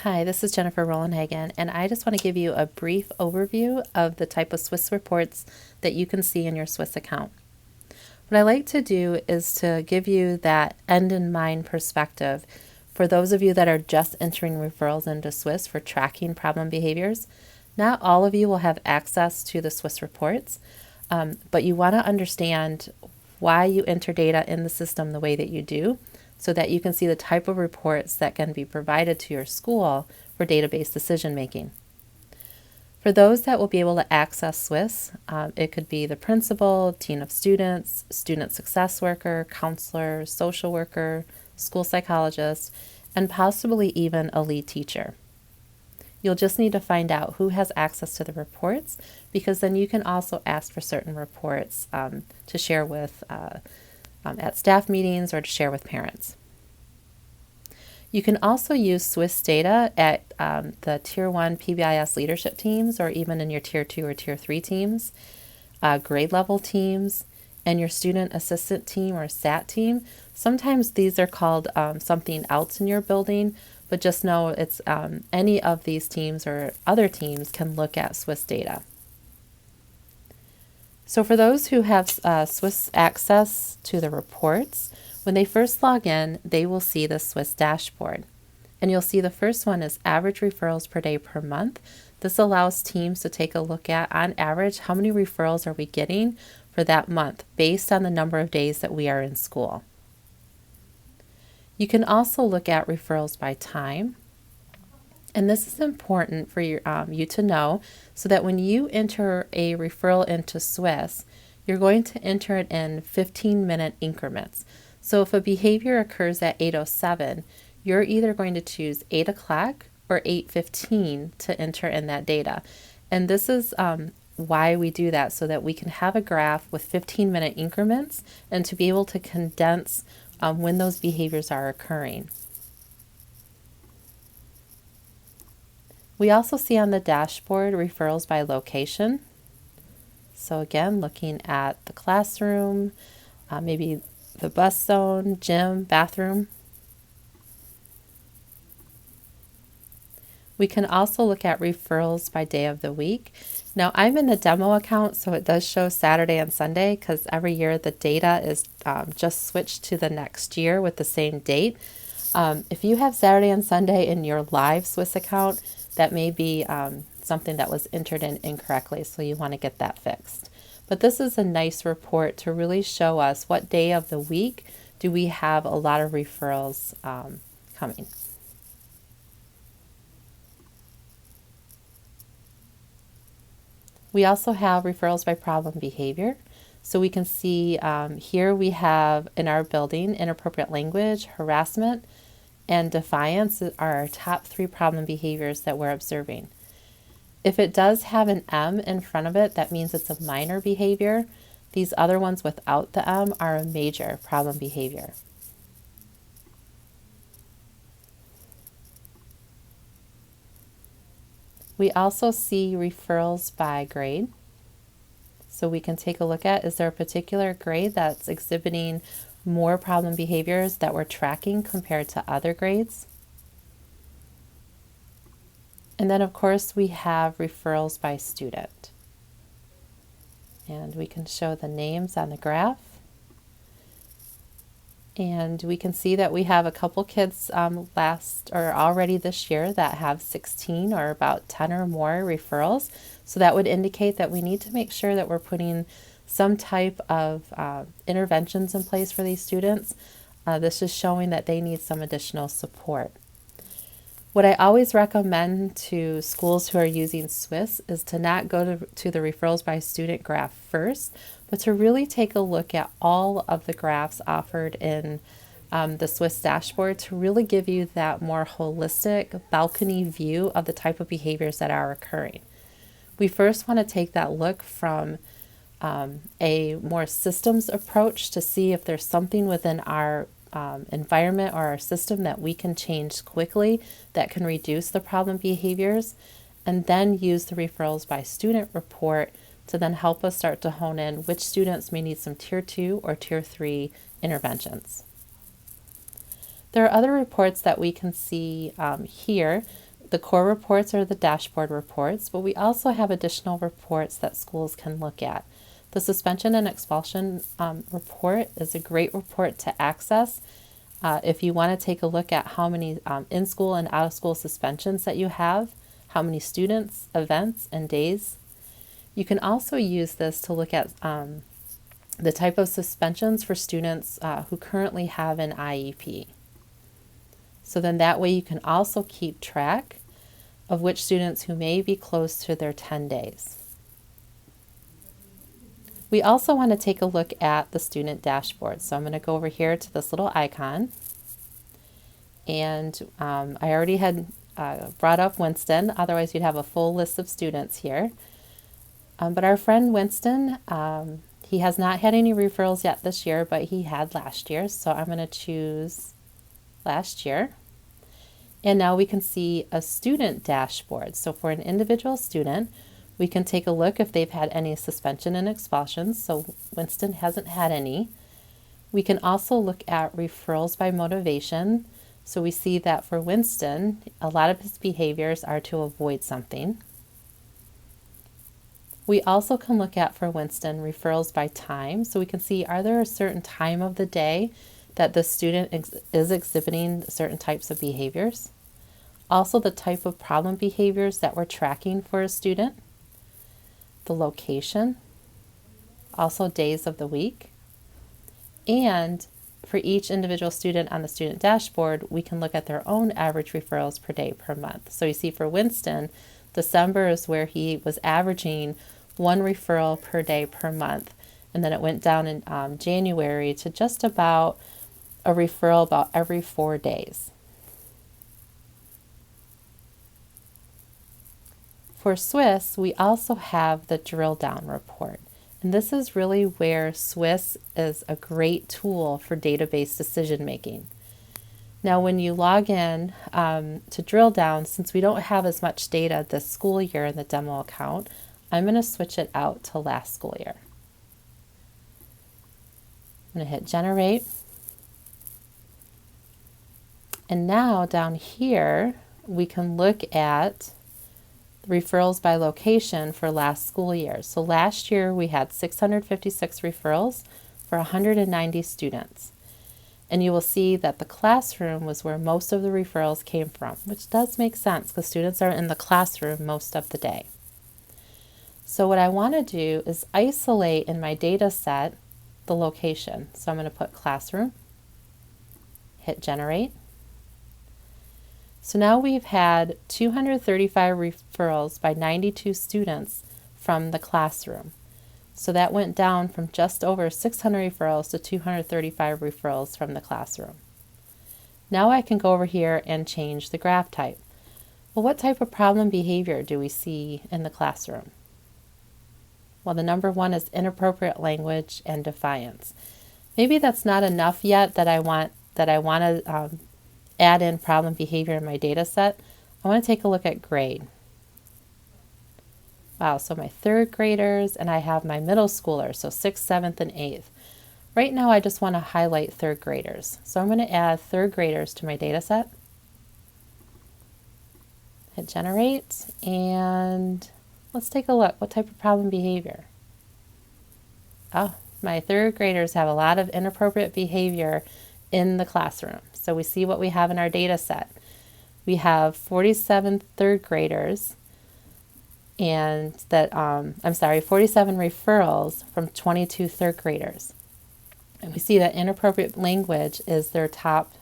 Hi, this is Jennifer Rollenhagen, and I just want to give you a brief overview of the type of SWIS reports that you can see in your SWIS account. What I like to do is to give you that end-in-mind perspective for those of you that are just entering referrals into SWIS for tracking problem behaviors. Not all of you will have access to the SWIS reports, but you want to understand why you enter data in the system the way that you do, so that you can see the type of reports that can be provided to your school for database decision making. For those that will be able to access SWIS, it could be the principal, dean of students, student success worker, counselor, social worker, school psychologist, and possibly even a lead teacher. You'll just need to find out who has access to the reports, because then you can also ask for certain reports to share with at staff meetings or to share with parents. You can also use SWIS data at the Tier 1 PBIS leadership teams, or even in your Tier 2 or Tier 3 teams, grade level teams, and your student assistant team or SAT team. Sometimes these are called something else in your building, but just know it's any of these teams or other teams can look at SWIS data. So for those who have SWIS access to the reports, when they first log in, they will see the SWIS dashboard. And you'll see the first one is average referrals per day per month. This allows teams to take a look at, on average, how many referrals are we getting for that month based on the number of days that we are in school. You can also look at referrals by time. And this is important for you to know, so that when you enter a referral into SWIS, you're going to enter it in 15-minute increments. So if a behavior occurs at 8:07, you're either going to choose 8 o'clock or 8:15 to enter in that data. And this is why we do that, so that we can have a graph with 15-minute increments and to be able to condense when those behaviors are occurring. We also see on the dashboard referrals by location. So again, looking at the classroom, maybe the bus zone, gym, bathroom. We can also look at referrals by day of the week. Now I'm in the demo account, so it does show Saturday and Sunday, because every year the data is just switched to the next year with the same date. If you have Saturday and Sunday in your live SWIS account, that may be something that was entered in incorrectly, so you want to get that fixed. But this is a nice report to really show us what day of the week do we have a lot of referrals coming. We also have referrals by problem behavior. So we can see here we have in our building inappropriate language, harassment, and defiance are our top 3 problem behaviors that we're observing. If it does have an M in front of it, that means it's a minor behavior. These other ones without the M are a major problem behavior. We also see referrals by grade. So we can take a look at, is there a particular grade that's exhibiting more problem behaviors that we're tracking compared to other grades? And then of course we have referrals by student. And we can show the names on the graph. And we can see that we have a couple kids already this year that have 16 or about 10 or more referrals. So that would indicate that we need to make sure that we're putting some type of interventions in place for these students. This is showing that they need some additional support. What I always recommend to schools who are using SWIS is to not go to the referrals by student graph first, but to really take a look at all of the graphs offered in the SWIS dashboard to really give you that more holistic balcony view of the type of behaviors that are occurring. We first want to take that look from a more systems approach to see if there's something within our environment or our system that we can change quickly that can reduce the problem behaviors, and then use the referrals by student report to then help us start to hone in which students may need some Tier 2 or Tier 3 interventions. There are other reports that we can see here The core reports are the dashboard reports, but we also have additional reports that schools can look at. The suspension and expulsion report is a great report to access if you want to take a look at how many in-school and out-of-school suspensions that you have, how many students, events, and days. You can also use this to look at the type of suspensions for students who currently have an IEP. So then that way you can also keep track of which students who may be close to their 10 days. We also want to take a look at the student dashboard. So I'm going to go over here to this little icon. And I already had brought up Winston, otherwise you'd have a full list of students here. But our friend Winston, he has not had any referrals yet this year, but he had last year. So I'm going to choose last year. And now we can see a student dashboard. So for an individual student, we can take a look if they've had any suspension and expulsions. So Winston hasn't had any. We can also look at referrals by motivation. So we see that for Winston, a lot of his behaviors are to avoid something. We also can look at for Winston referrals by time. So we can see, are there a certain time of the day that the student is exhibiting certain types of behaviors? Also the type of problem behaviors that we're tracking for a student, the location, also days of the week, and for each individual student on the student dashboard, we can look at their own average referrals per day per month. So you see for Winston, December is where he was averaging 1 referral per day per month, and then it went down in January to just about a referral about every 4 days. For SWIS, we also have the drill down report. And this is really where SWIS is a great tool for database decision making. Now, when you log in to drill down, since we don't have as much data this school year in the demo account, I'm going to switch it out to last school year. I'm going to hit generate. And now down here, we can look at referrals by location for last school year. So last year we had 656 referrals for 190 students. And you will see that the classroom was where most of the referrals came from, which does make sense because students are in the classroom most of the day. So what I want to do is isolate in my data set the location. So I'm going to put classroom, hit generate. So now we've had 235 referrals by 92 students from the classroom. So that went down from just over 600 referrals to 235 referrals from the classroom. Now I can go over here and change the graph type. Well, what type of problem behavior do we see in the classroom? Well, the number 1 is inappropriate language and defiance. Maybe that's not enough yet that I want to add in problem behavior in my data set. I want to take a look at grade. Wow, so my 3rd graders, and I have my middle schoolers, so 6th, 7th, and 8th. Right now I just want to highlight 3rd graders. So I'm going to add 3rd graders to my data set. Hit generate, and let's take a look. What type of problem behavior? Oh, my 3rd graders have a lot of inappropriate behavior in the classroom. So we see what we have in our data set. We have 47 3rd graders and that, 47 referrals from 22 3rd graders. And we see that inappropriate language is their top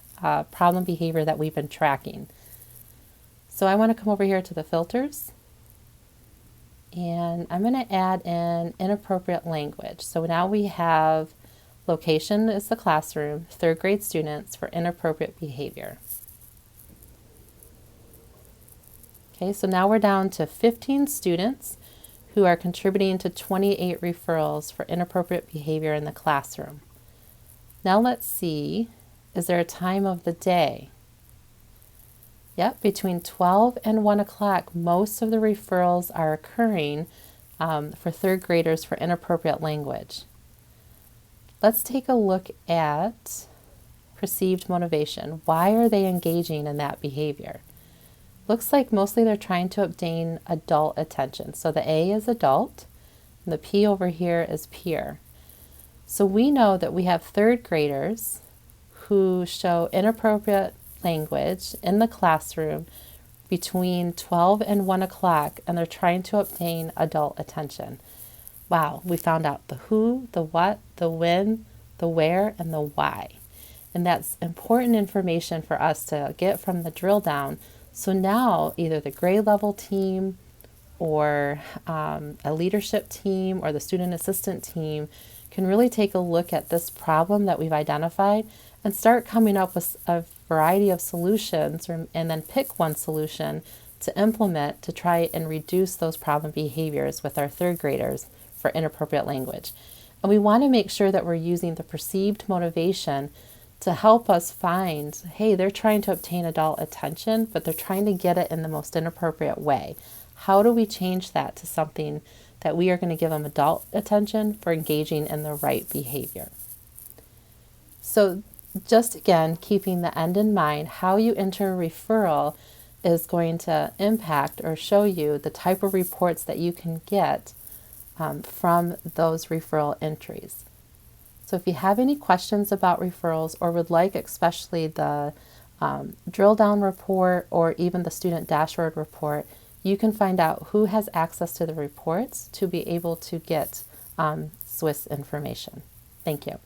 problem behavior that we've been tracking. So I want to come over here to the filters, and I'm going to add in inappropriate language. So now we have location is the classroom, 3rd grade students for inappropriate behavior. Okay, so now we're down to 15 students who are contributing to 28 referrals for inappropriate behavior in the classroom. Now let's see, is there a time of the day? Yep, between 12 and 1 o'clock, most of the referrals are occurring for 3rd graders for inappropriate language. Let's take a look at perceived motivation. Why are they engaging in that behavior? Looks like mostly they're trying to obtain adult attention. So the A is adult, and the P over here is peer. So we know that we have third graders who show inappropriate language in the classroom between 12 and 1 o'clock, and they're trying to obtain adult attention. Wow, we found out the who, the what, the when, the where, and the why. And that's important information for us to get from the drill down. So now either the grade level team or a leadership team or the student assistant team can really take a look at this problem that we've identified and start coming up with a variety of solutions, and then pick one solution to implement to try and reduce those problem behaviors with our third graders for inappropriate language. And we want to make sure that we're using the perceived motivation to help us find, hey, they're trying to obtain adult attention, but they're trying to get it in the most inappropriate way. How do we change that to something that we are going to give them adult attention for engaging in the right behavior? So just again, keeping the end in mind, how you enter a referral is going to impact or show you the type of reports that you can get from those referral entries. So if you have any questions about referrals or would like especially the drill down report or even the student dashboard report, you can find out who has access to the reports to be able to get SWIS information. Thank you.